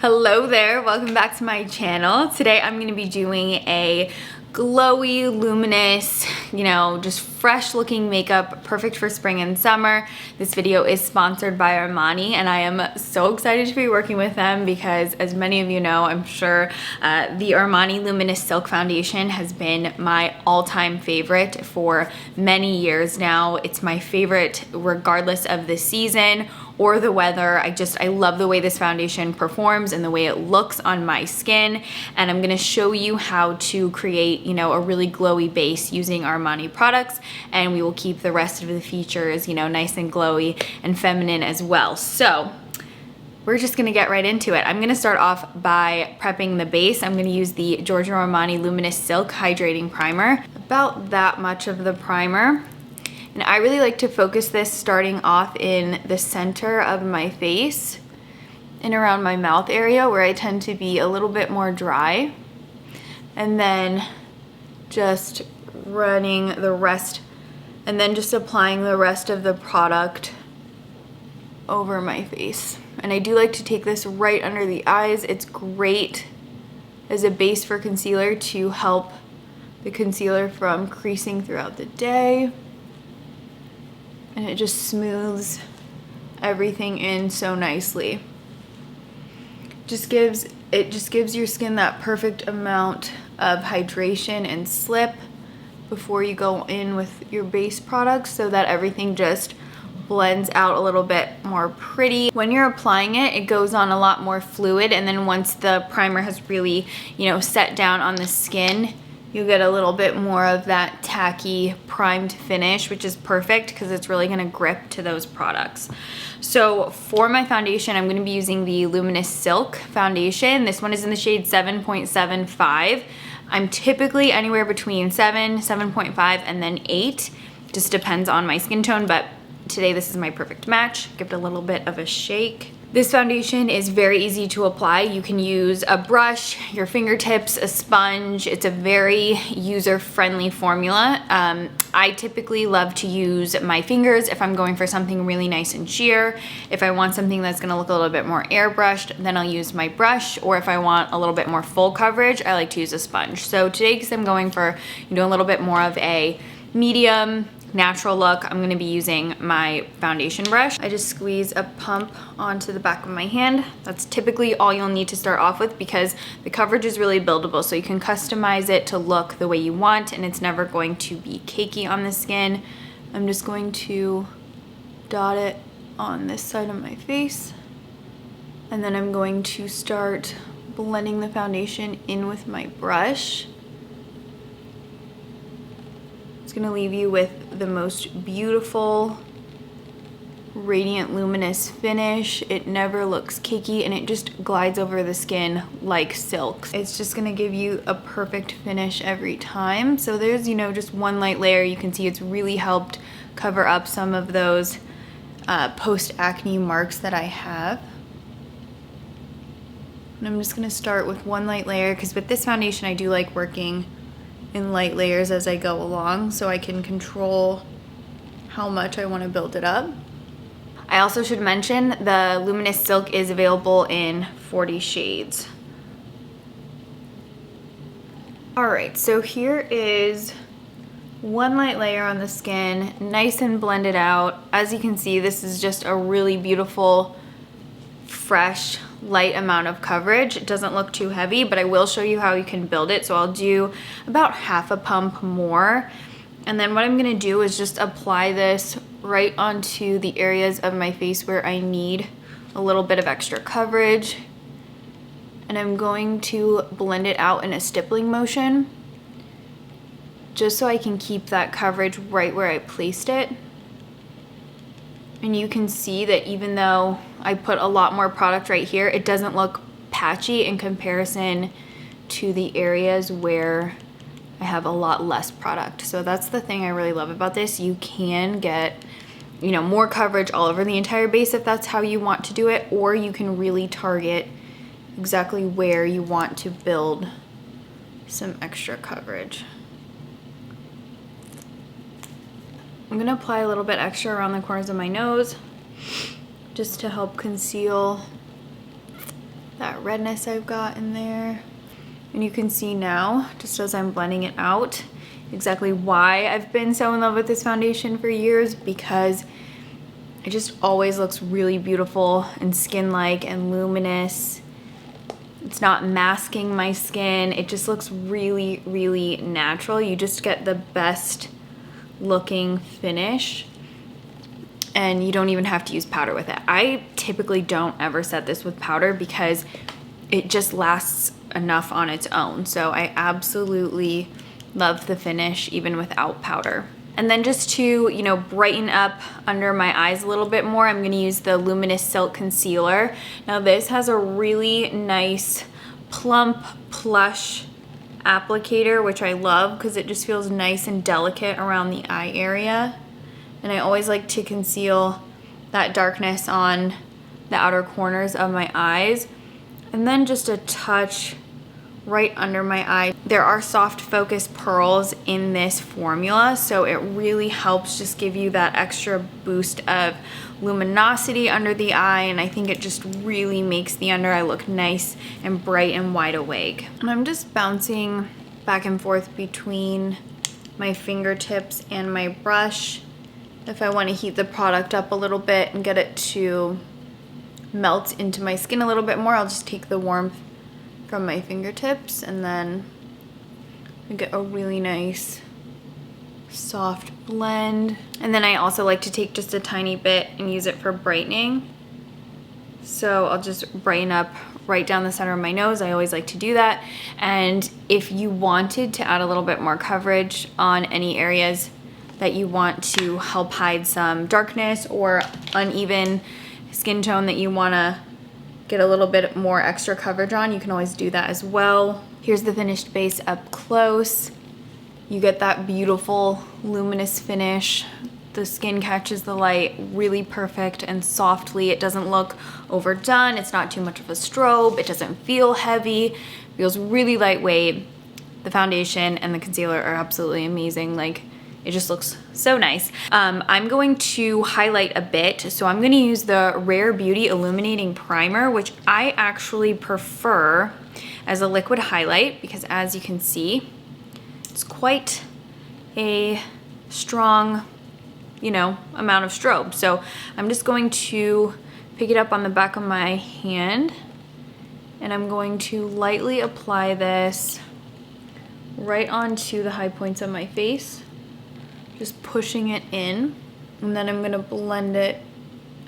Hello there, welcome back to my channel. Today I'm going to be doing a glowy, luminous, just fresh looking makeup, perfect for spring and summer. This video is sponsored by Armani and I am so excited to be working with them because, as many of you know, I'm sure the Armani Luminous Silk Foundation has been my all-time favorite for many years now. It's my favorite regardless of the season or the weather. I love the way this foundation performs and the way it looks on my skin. And I'm gonna show you how to create, a really glowy base using Armani products. And we will keep the rest of the features, nice and glowy and feminine as well. So we're just gonna get right into it. I'm gonna start off by prepping the base. I'm gonna use the Giorgio Armani Luminous Silk Hydrating Primer, about that much of the primer. And I really like to focus this starting off in the center of my face and around my mouth area where I tend to be a little bit more dry. And then just running the rest, and then just applying the rest of the product over my face. And I do like to take this right under the eyes. It's great as a base for concealer to help the concealer from creasing throughout the day. And it just smooths everything in so nicely. It just gives your skin that perfect amount of hydration and slip before you go in with your base products so that everything just blends out a little bit more pretty. When you're applying it, it goes on a lot more fluid, and then once the primer has really, set down on the skin, you get a little bit more of that tacky primed finish, which is perfect because it's really gonna grip to those products. So for my foundation, I'm gonna be using the Luminous Silk foundation. This one is in the shade 7.75. I'm typically anywhere between 7, 7.5, and then 8. Just depends on my skin tone, but today this is my perfect match. Give it a little bit of a shake. This foundation is very easy to apply. You can use a brush, your fingertips, a sponge. It's a very user-friendly formula. I typically love to use my fingers if I'm going for something really nice and sheer. If I want something that's gonna look a little bit more airbrushed, then I'll use my brush. Or if I want a little bit more full coverage, I like to use a sponge. So today, because I'm going for a little bit more of a medium, natural look, I'm gonna be using my foundation brush. I just squeeze a pump onto the back of my hand. That's typically all you'll need to start off with because the coverage is really buildable, so you can customize it to look the way you want and it's never going to be cakey on the skin. I'm just going to dot it on this side of my face, and then I'm going to start blending the foundation in with my brush. It's gonna leave you with the most beautiful, radiant, luminous finish. It never looks cakey and it just glides over the skin like silk. It's just gonna give you a perfect finish every time. So there's, just one light layer. You can see it's really helped cover up some of those post-acne marks that I have. And I'm just gonna start with one light layer because with this foundation, I do like working in light layers as I go along so I can control how much I want to build it up. I also should mention the Luminous Silk is available in 40 shades. Alright, so here is one light layer on the skin, nice and blended out. As you can see, this is just a really beautiful, fresh, light amount of coverage. It doesn't look too heavy, but I will show you how you can build it. So I'll do about half a pump more. And then what I'm gonna do is just apply this right onto the areas of my face where I need a little bit of extra coverage. And I'm going to blend it out in a stippling motion, just so I can keep that coverage right where I placed it. And you can see that even though I put a lot more product right here, it doesn't look patchy in comparison to the areas where I have a lot less product. So that's the thing I really love about this. You can get, more coverage all over the entire base if that's how you want to do it, or you can really target exactly where you want to build some extra coverage. I'm gonna apply a little bit extra around the corners of my nose just to help conceal that redness I've got in there. And you can see now, just as I'm blending it out, exactly why I've been so in love with this foundation for years, because it just always looks really beautiful and skin-like and luminous. It's not masking my skin. It just looks really, really natural. You just get the best looking finish, and you don't even have to use powder with it. I typically don't ever set this with powder because it just lasts enough on its own. So I absolutely love the finish even without powder. And then just to, you know, brighten up under my eyes a little bit more, I'm gonna use the Luminous Silk Concealer. Now this has a really nice plump plush applicator, which I love because it just feels nice and delicate around the eye area. And I always like to conceal that darkness on the outer corners of my eyes. And then just a touch right under my eye. There are soft focus pearls in this formula, so it really helps just give you that extra boost of luminosity under the eye, and I think it just really makes the under eye look nice and bright and wide awake. And I'm just bouncing back and forth between my fingertips and my brush. If I want to heat the product up a little bit and get it to melt into my skin a little bit more, I'll just take the warmth from my fingertips and then get a really nice soft blend. And then I also like to take just a tiny bit and use it for brightening. So I'll just brighten up right down the center of my nose. I always like to do that. And if you wanted to add a little bit more coverage on any areas that you want to help hide some darkness or uneven skin tone that you want to get a little bit more extra coverage on, you can always do that as well. Here's the finished base up close. You get that beautiful luminous finish. The skin catches the light really perfect and softly. It doesn't look overdone. It's not too much of a strobe. It doesn't feel heavy. It feels really lightweight. The foundation and the concealer are absolutely amazing. Like, it just looks so nice. I'm going to highlight a bit. So I'm gonna use the Rare Beauty Illuminating Primer, which I actually prefer as a liquid highlight because, as you can see, it's quite a strong, you know, amount of strobe. So I'm just going to pick it up on the back of my hand and I'm going to lightly apply this right onto the high points of my face. Just pushing it in, and then I'm gonna blend it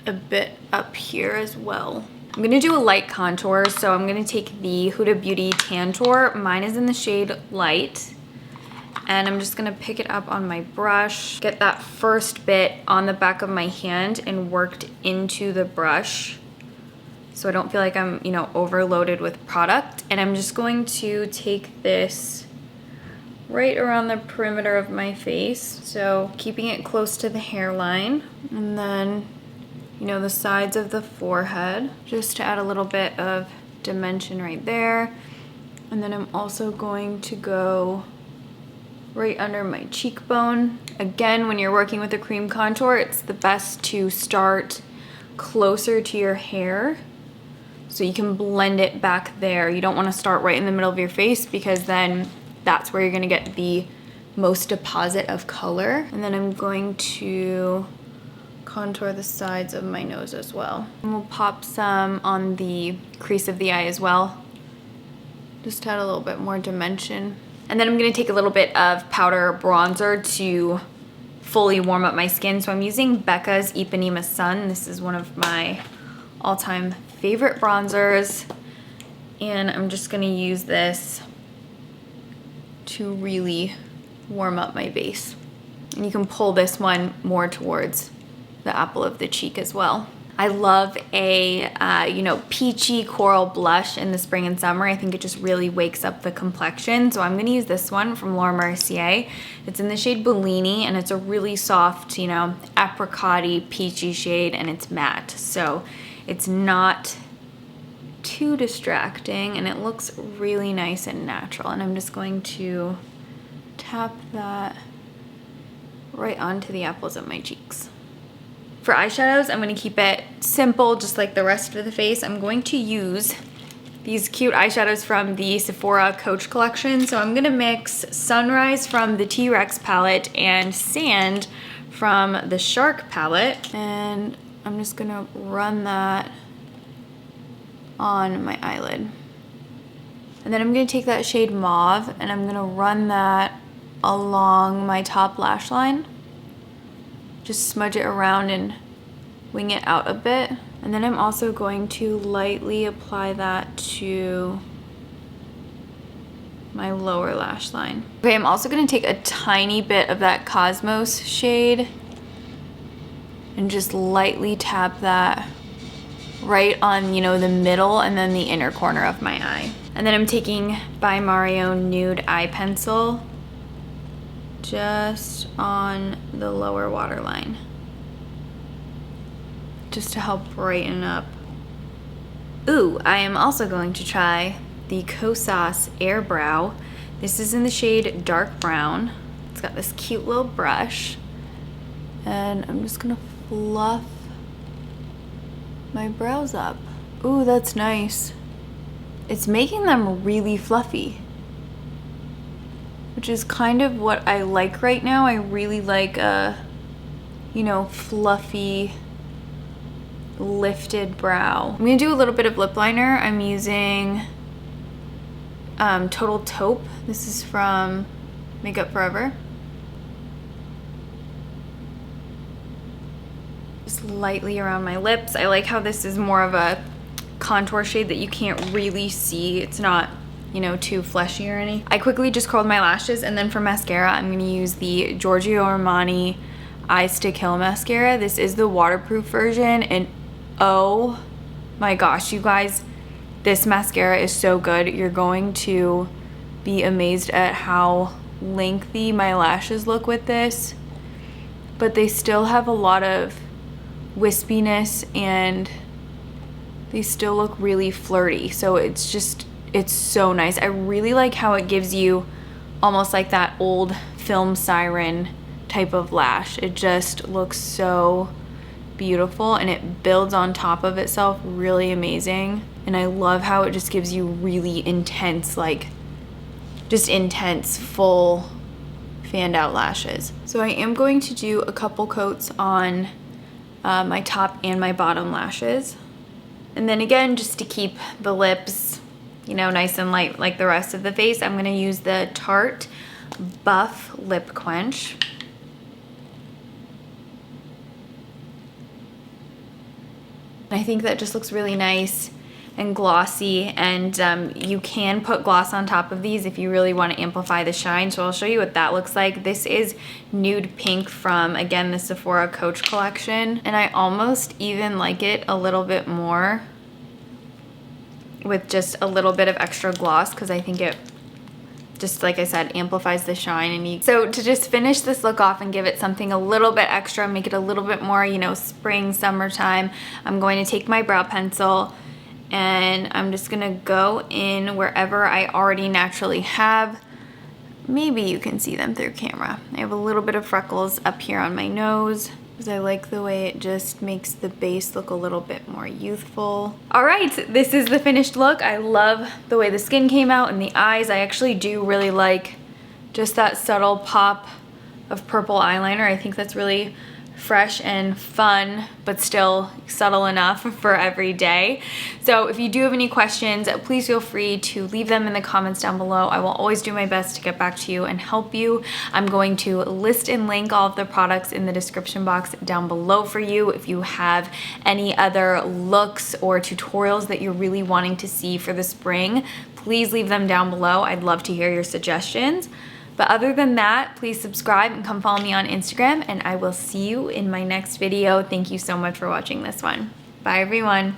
a bit up here as well. I'm gonna do a light contour, so I'm gonna take the Huda Beauty Tantour. Mine is in the shade Light, and I'm just gonna pick it up on my brush, get that first bit on the back of my hand and worked into the brush so I don't feel like I'm, you know, overloaded with product. And I'm just going to take this right around the perimeter of my face, so keeping it close to the hairline, and then, you know, the sides of the forehead, just to add a little bit of dimension right there. And then I'm also going to go right under my cheekbone. Again, when you're working with a cream contour, it's the best to start closer to your hair so you can blend it back there. You don't want to start right in the middle of your face because then that's where you're gonna get the most deposit of color. And then I'm going to contour the sides of my nose as well. And we'll pop some on the crease of the eye as well, just to add a little bit more dimension. And then I'm gonna take a little bit of powder bronzer to fully warm up my skin. So I'm using Becca's Ipanema Sun. This is one of my all-time favorite bronzers. And I'm just gonna use this to really warm up my base. And you can pull this one more towards the apple of the cheek as well. I love a you know, peachy coral blush in the spring and summer. I think it just really wakes up the complexion. So I'm gonna use this one from Laura Mercier. It's in the shade Bellini and it's a really soft, you know, apricot-y, peachy shade, and it's matte. So it's not too distracting and it looks really nice and natural. And I'm just going to tap that right onto the apples of my cheeks. For eyeshadows, I'm going to keep it simple, just like the rest of the face. I'm going to use these cute eyeshadows from the Sephora Coach collection. So I'm gonna mix Sunrise from the T-Rex palette and Sand from the Shark palette. And I'm just gonna run that on my eyelid. And then I'm gonna take that shade Mauve and I'm gonna run that along my top lash line. Just smudge it around and wing it out a bit. And then I'm also going to lightly apply that to my lower lash line. Okay, I'm also gonna take a tiny bit of that Cosmos shade and just lightly tap that right on, you know, the middle and then the inner corner of my eye. And then I'm taking By Mario Nude Eye Pencil just on the lower waterline, just to help brighten up. Ooh, I am also going to try the Kosas Air Brow. This is in the shade Dark Brown. It's got this cute little brush. And I'm just gonna fluff my brows up. Ooh, that's nice. It's making them really fluffy, which is kind of what I like right now. I really like a, you know, fluffy, lifted brow. I'm gonna do a little bit of lip liner. I'm using Total Taupe. This is from Makeup Forever. Just lightly around my lips. I like how this is more of a contour shade that you can't really see. It's not, you know, too fleshy or anything. I quickly just curled my lashes, and then for mascara, I'm gonna use the Giorgio Armani Eyes to Kill mascara. This is the waterproof version, and oh my gosh, you guys, this mascara is so good. You're going to be amazed at how lengthy my lashes look with this, but they still have a lot of wispiness and they still look really flirty. So it's so nice. I really like how it gives you almost like that old film siren type of lash. It just looks so beautiful and it builds on top of itself really amazing. And I love how it just gives you really intense, like just intense full fanned out lashes. So I am going to do a couple coats on my top and my bottom lashes. And then again, just to keep the lips, you know, nice and light like the rest of the face, I'm gonna use the Tarte Buff Lip Quench. I think that just looks really nice and glossy, and you can put gloss on top of these if you really want to amplify the shine. So I'll show you what that looks like. This is Nude Pink from, again, the Sephora Coach collection, and I almost even like it a little bit more with just a little bit of extra gloss, because I think it just, like I said, amplifies the shine. So to just finish this look off and give it something a little bit extra, make it a little bit more, you know, spring, summertime, I'm going to take my brow pencil and I'm just gonna go in wherever I already naturally have. Maybe you can see them through camera. I have a little bit of freckles up here on my nose because I like the way it just makes the base look a little bit more youthful. All right, this is the finished look. I love the way the skin came out and the eyes. I actually do really like just that subtle pop of purple eyeliner. I think that's really fresh and fun, but still subtle enough for every day. So if you do have any questions, please feel free to leave them in the comments down below. I will always do my best to get back to you and help you. I'm going to list and link all of the products in the description box down below for you. If you have any other looks or tutorials that you're really wanting to see for the spring, please leave them down below. I'd love to hear your suggestions. But other than that, please subscribe and come follow me on Instagram, and I will see you in my next video. Thank you so much for watching this one. Bye, everyone.